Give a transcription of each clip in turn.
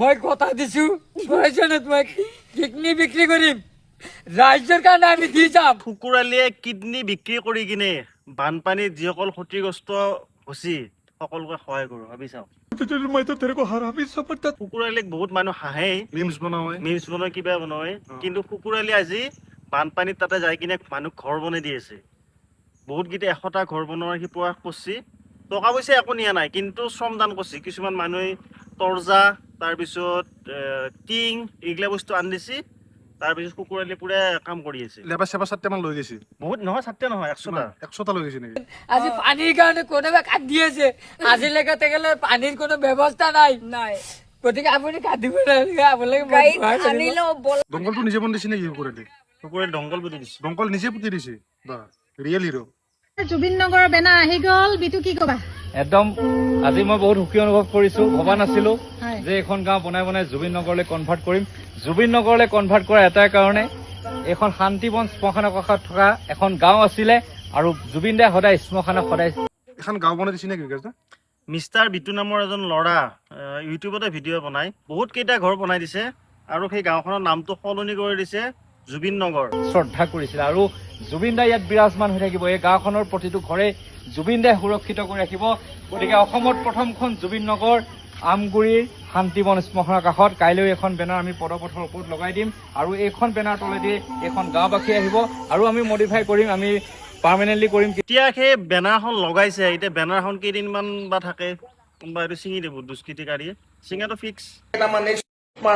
মই কথা দিছো প্ৰয়োজনত মই কিডনি বিক্ৰী কৰিম ৰাজ্যৰ কাৰণে আমি দি যাম কুকুৰালীয়ে কিডনি বিক্ৰী কৰি কিনে বানপানীত যিসকল ক্ষতিগ্ৰস্ত হৈছে সকলোকে সহায় কৰোঁ ভাবি চাওক কুকুৰালীক বহুত মানুহ হাঁহেই মিমছ বনাই কিবা বনায় কিন্তু কুকুৰালী আজি বানপানীত তাতে যাই কিনে মানুহ ঘৰ বনাই দি আছে বহুতকেইটা 100টা ঘৰ বনোৱাৰ সি প্ৰয়াস কৰিছে টকা পইচা একো নিয়া নাই কিন্তু শ্ৰমদান কৰিছে কিছুমান মানুহে তৰ্জা তাৰপিছত টিং এইগিলা বস্তু আনি দিছে তাৰপিছত কুকুৰালী পুৰা কাম কৰি আছে লেবাৰ চেবাৰ 7টা মান লৈ গৈছে বহুত নহয় 7টা নহয় 100টা লৈ গৈছে নেকি আজি পানীৰ কাৰণে কোনোবা কাট দি আছে আজিলৈকে তেখেতে পানীৰ কোনো ব্যৱস্থা নাই নাই গতিকে আপুনি কাটিব নালাগে আপোনালোকে দংকলটো নিজে বনাই দিছে নেকি কুকুৰালী কুকুৰালী দংকল পুতি দিছে দংকল নিজে পুতি দিছে বা ৰিয়েল হিৰো জুবিন নগৰৰ বেনাৰ আহি গ'ল বিটু কি কবা একদম আজি মই বহুত সুখী অনুভৱ কৰিছো ভবা নাছিলো যে এখন গাঁও বনাই বনাই জুবিন নগৰলৈ কনভাৰ্ট কৰিম জুবিন নগৰলৈ কনভাৰ্ট কৰা এটাই কাৰণে এখন শান্তিবন শ্মশানৰ কাষত থকা এখন গাঁও আছিলে আৰু জুবিন দাই সদায় শ্মশানত সদায় এখন গাঁও বনাই দিছে নেকি বিকাশ দা মিষ্টাৰ বিটু নামৰ এজন ল'ৰা ইউটিউবতে ভিডিঅ' বনাই বহুত কেইটা ঘৰ বনাই দিছে আৰু সেই গাঁওখনৰ নামটো সলনি কৰি দিছে জুবিন নগৰ শ্ৰদ্ধা কৰিছিল আৰু জুবিন দাই ইয়াত বিৰাজমান হৈ থাকিব এই গাঁওখনৰ প্ৰতিটো ঘৰে জুবিন দাই সুৰক্ষিত কৰি ৰাখিব গতিকে অসমত প্ৰথমখন জুবিন নগৰ আমগুৰিৰ শান্তিবন শ্মশানৰ কাষত কাইলৈ এখন বেনাৰ আমি পদপথৰ ওপৰত লগাই দিম আৰু এইখন বেনাৰ তলেদি এখন গাঁওবাসী আহিব আৰু আমি মডিফাই কৰিম আমি পাৰ্মানেণ্টলি কৰিম এতিয়া সেই বেনাৰখন লগাইছে এতিয়া বেনাৰখন কেইদিনমান বা থাকে কোনোবা এইটো ছিঙি দিব দুষ্কৃতিকাৰীয়ে ছিঙাটো ফিক্স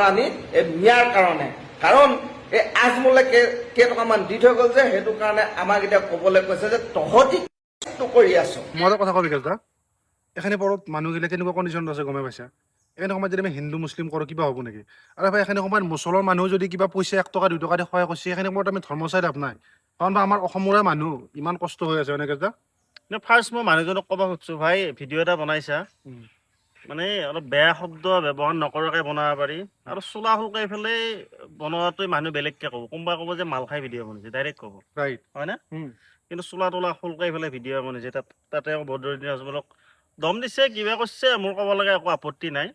আনি নিয়াৰ কাৰণে কাৰণ এই আজমলে কেইটকামান দি থৈ গ'ল যে সেইটো কাৰণে আমাক এতিয়া ক'বলৈ কৈছে যে তহঁতি কৰি আছ মই এটা কথা কওঁ বিকাশ দা এখানে পৰত মানুহগিলা কেনেকুৱা কণ্ডিশ্যনত আছে গমে পাইছা এখানে সময়ত যদি আমি হিন্দু মুছলিম কৰোঁ কিবা হ'ব নেকি আৰু ভাই এখানে সময়ত মুছলৰ মানুহ যদি কিবা পইচা 1 টকা 2 টকা দি সহায় কৰিছে এখানে সময়ত আমি ধৰ্ম চাই লাভ নাই কাৰণ আমাৰ অসমৰে মানুহ ইমান কষ্ট হৈ আছে এনেকে দা ফাৰ্ষ্ট মই মানুহজনক ক'ব খুজিছোঁ ভাই ভিডিঅ' এটা বনাইছা মানে অলপ বেয়া শব্দ ব্যৱহাৰ নকৰাকৈ বনাব পাৰি আৰু চোলা শুলকাই পেলাই বনোৱাটোৱে মানুহ বেলেগকৈ ক'ব কোনোবাই ক'ব যে মাল খাই ভিডিঅ' বনাইছে ডাইৰেক্ট ক'ব ৰাইট হয় না কিন্তু চোলা তোলা শুলকাই পেলাই ভিডিঅ' বনাইছে তাতে বদৰুদ্দিন আজমলক দম দিছে কিবা কৰিছে মোৰ ক'ব লগা একো আপত্তি নাই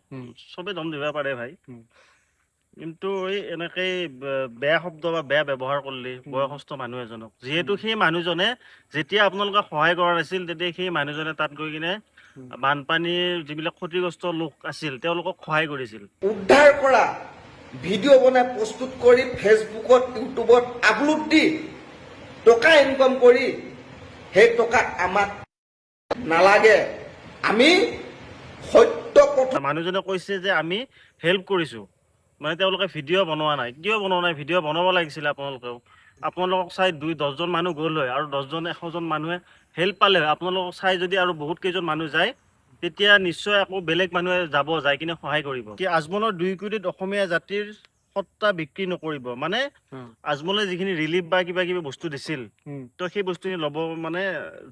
চবেই দম দিব পাৰে ভাই কিন্তু এই এনেকৈ বেয়া শব্দ বা বেয়া ব্যৱহাৰ কৰিলে বয়সস্থ মানুহ এজনক যিহেতু সেই মানুহজনে যেতিয়া আপোনালোকে সহায় কৰা নাছিল তেতিয়া সেই মানুহজনে তাত গৈ কিনে বানপানীৰ যিবিলাক ক্ষতিগ্ৰস্ত লোক আছিল তেওঁলোকক সহায় কৰিছিল উদ্ধাৰ কৰা ভিডিঅ' বনাই প্ৰস্তুত কৰি ফেচবুকত ইউটিউবত আপলোড দি টকা ইনকাম কৰি সেই টকা আমাক নালাগে আমি সত্য কথা মানুহজনে কৈছে যে আমি হেল্প কৰিছোঁ মানে তেওঁলোকে ভিডিঅ' বনোৱা নাই কিয় বনোৱা নাই ভিডিঅ' বনাব লাগিছিলে আপোনালোকেও আপোনালোকক চাই 10জন মানুহ গ'ল হয় আৰু 10জন 100জন মানুহে হেল্প পালে হয় আপোনালোকক চাই যদি আৰু বহুত কেইজন মানুহ যায় তেতিয়া নিশ্চয় আকৌ বেলেগ মানুহে যাব যাই কিনে সহায় কৰিব কি আজমলৰ 2 কোটিত অসমীয়া জাতিৰ সত্তা বিক্ৰী নকৰিব মানে আজমলে যিখিনি ৰিলিফ বা কিবা কিবি বস্তু দিছিল তো সেই বস্তুখিনি ল'ব মানে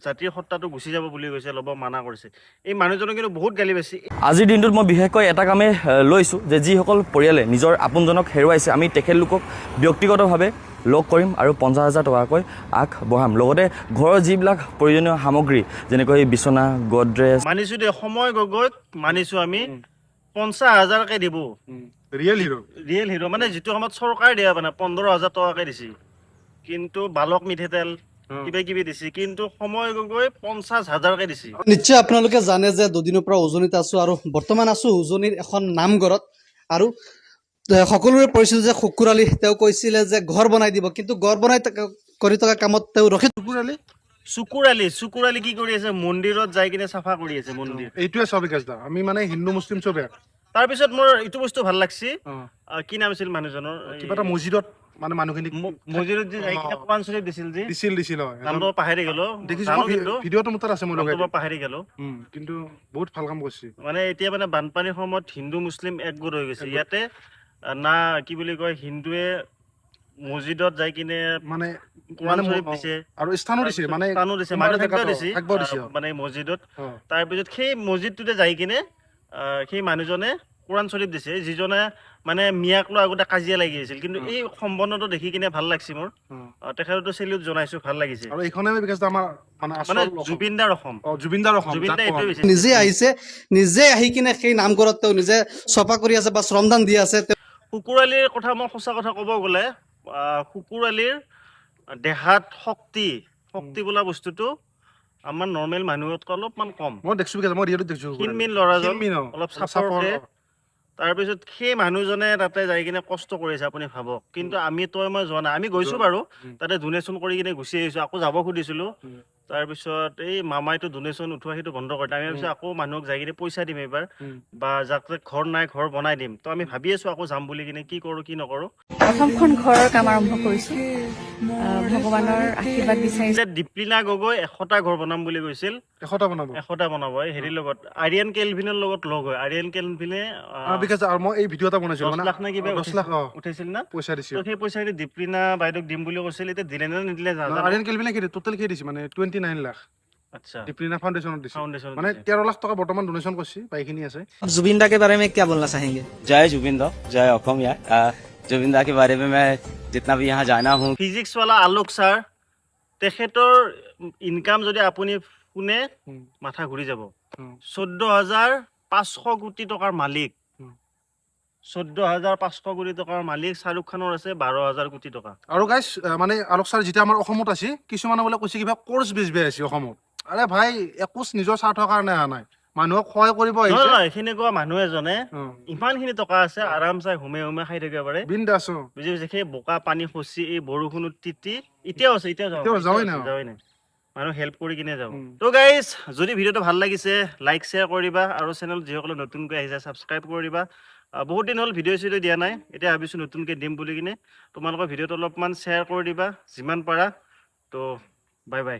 জাতিৰ সত্তাটো গুচি যাব বুলি কৈছে ল'ব মানা কৰিছে এই মানুহজনক কিন্তু বহুত গালি পাইছে আজিৰ দিনটোত মই বিশেষকৈ এটা কামেই লৈছোঁ যে যিসকল পৰিয়ালে নিজৰ আপোনজনক হেৰুৱাইছে আমি তেখেতলোকক ব্যক্তিগতভাৱে লগ কৰিম আৰু 50,000 টকাকৈ আগবঢ়াম লগতে ঘৰৰ যিবিলাক প্ৰয়োজনীয় সামগ্ৰী যেনেকৈ বিচনা গডৰেজ মানিছোঁ দেই সময় গগৈক মানিছোঁ আমি 50,000কে দিব ৰিয়েল হিৰো মানে যিটো সময়ত চৰকাৰে দিয়া মানে 15,000 টকাকে দিছে কিন্তু বালক মিঠাতেল কিবা কিবি দিছে কিন্তু সময় গগৈ 50,000কে দিছে নিশ্চয় আপোনালোকে জানে যে দুদিনৰ পৰা উজনিত আছো আৰু বৰ্তমান আছো উজনিৰ এখন নামঘৰত আৰু সকলোৰে পৰিচিত যে কুকুৰালী তেওঁ কৈছিলে যে ঘৰ বনাই দিব কিন্তু ঘৰ বনাই কৰি থকা কামত তেওঁ ৰখি চুকুৰালী কি কৰি আছে মন্দিৰত যাই কিনে চাফা কৰি আছে মন্দিৰ এইটোৱে চব বিকাশ দা আমি মানে হিন্দু মুছলিম চবে তাৰপিছত মোৰ এইটো বস্তু ভাল লাগছে কি নাম আছিল মানুহজনৰ কিবা এটা মছজিদত মানে মানুহখিনি মছজিদত যে যাই কিনে কোৰাণ শৰীফ দিছিল নামটো পাহৰি গ'লো দেখিছোঁ ভিডিঅ'টো মোৰ তাত আছে মই লগাই পাহৰি গ'লো কিন্তু বহুত ভাল কাম কৰিছে মানে এতিয়া মানে বানপানীৰ সময়ত হিন্দু মুছলিম একগোট হৈ গৈছে ইয়াতে না কি বুলি কয় হিন্দুৱে মছজিদত যাই কিনে মানে কোৰাণ শৰীফ দিছে আৰু স্থানো দিছে মানে মানে মছজিদত তাৰপিছত সেই মছজিদটোতে যাই কিনে সেই মানুহজনে কোৰাণ শ্বৰীফ দিছে যিজনে মানে মিয়াক লৈ আগতে কাজিয়া লাগি আছিল কিন্তু এই সম্বন্ধটো দেখি কিনে ভাল লাগিছে মোৰ তেখেততো চেলিউট জনাইছো ভাল লাগিছে আৰু এইখনে বিকাশ আমাৰ মানে মানে আচল জুবিনদাৰ অসম জুবিনদাৰ অসম জুবিনদাই এইটোৱে বিচাৰিছে নিজে আহিছে, নিজে আহি কিনে সেই নামঘৰত তেওঁ নিজে চফা কৰি আছে বা শ্ৰমদান দি আছে। কুকুৰ আলিৰ কথা মই সঁচা কথা ক'ব গ'লে কুকুৰ আলিৰ দেহাত শক্তি বোলা বস্তুটো আমাৰ নৰ্মেল মানুহতকৈ অলপমান কম মই দেখছো বিকাশ মই ৰিয়েলিটি দেখছো ক্ষীণমিন ল'ৰাজন ক্ষীণমিন, অলপ চাপৰ চাপৰকে তাৰপিছত সেই মানুহজনে তাতে যাই কিনে কষ্ট কৰিছে আপুনি ভাবক কিন্তু আমি তই মই যোৱা নাই আমি গৈছো বাৰু তাতে ডোনেশ্যন কৰি কিনে গুচি আহিছো আকৌ যাব খুজিছিলো তাৰপিছত এই মামাইটো ডোনেশ্যন উঠোৱা সেইটো বন্ধ কৰিলে আমি ভাবিছো আকৌ মানুহক যাই কিনে পইচা দিম এইবাৰ বা যাক ঘৰ নাই ঘৰ বনাই দিম তো আমি ভাবি আছো আকৌ যাম বুলি কিনে কি কৰো কি নকৰো প্ৰথমখন ঘৰৰ কাম আৰম্ভ কৰিছো ভগৱানৰ আশীৰ্বাদ বিচাৰিছো এতিয়া দীপলিনা গগৈ 100টা ঘৰ বনাম বুলি কৈছিল 100টা বনাব 100টা বনাব এই হেৰিৰ লগত আৰিয়ান কেলভিনৰ লগত লগ হয় আৰিয়ান কেলভিনে বিকাশ আৰু মই এই ভিডিঅ' এটা বনাইছিলো 10 লাখ নে কিবা 10 লাখ উঠাইছিল না পইচা দিছিল তো সেই পইচাটো দীপলিনা বাইদেউক দিম বুলি কৈছিল এতিয়া দিলে নে নিদিলে নাজানো আৰিয়ান কেলভিনে কি টোটেল কি দিছে মানে 29 লাখ আচ্ছা দীপলিনা ফাউণ্ডেশ্যনত দিছে ফাউণ্ডেশ্যন মানে 13 লাখ টকা বৰ্তমান ডোনেশ্যন কৰিছে বাকীখিনি আছে जुबिन दा के बारे में क्या बोलना चाहेंगे? जय जुबिन दा जय অসম यार जुबिन दा के बारे में मैं जितना भी यहाँ जाना हूँ ফিজিক্সৱালা আলোক ছাৰ তেখেতৰ ইনকাম যদি আপুনি শুনে মাথা ঘূৰি যাব 14,500 কোটি টকাৰ মালিক 14,500 কোটি টকাৰ মালিক শ্বাহৰুখ খানৰ আছে 12,000 কোটি টকা আৰু গাইছ মানে আলোক ছাৰ যেতিয়া আমাৰ অসমত আছে কিছুমানে বোলে কৈছে কিবা কোৰ্চ বেচবে আছে অসমত আৰে ভাই একোচ নিজৰ স্বাৰ্থৰ কাৰণে অহা নাই মানুহক সহায় কৰিব আহিছে নহয় সেনেকুৱা মানুহ এজনে ইমানখিনি টকা আছে আৰামছে হুমে খাই থাকিব পাৰে বিন্দাছ বুজি পাইছে সেই বোকা পানী খচি এই বৰষুণত তিতি এতিয়াও আছে এতিয়াও যাওঁৱেই নাই। মানুহ হেল্প কৰি কিনে যাওঁ তো গাইজ যদি ভিডিঅ'টো ভাল লাগিছে লাইক শ্বেয়াৰ কৰিবা আৰু চেনেল যিসকলে নতুনকৈ আহিছে ছাবস্ক্ৰাইব কৰিবা বহুত দিন হ'ল ভিডিঅ' চিডিঅ' দিয়া নাই এতিয়া ভাবিছোঁ নতুনকৈ দিম বুলি কিনে তোমালোকৰ ভিডিঅ'টো অলপমান শ্বেয়াৰ কৰি দিবা যিমান পাৰা তো বাই বাই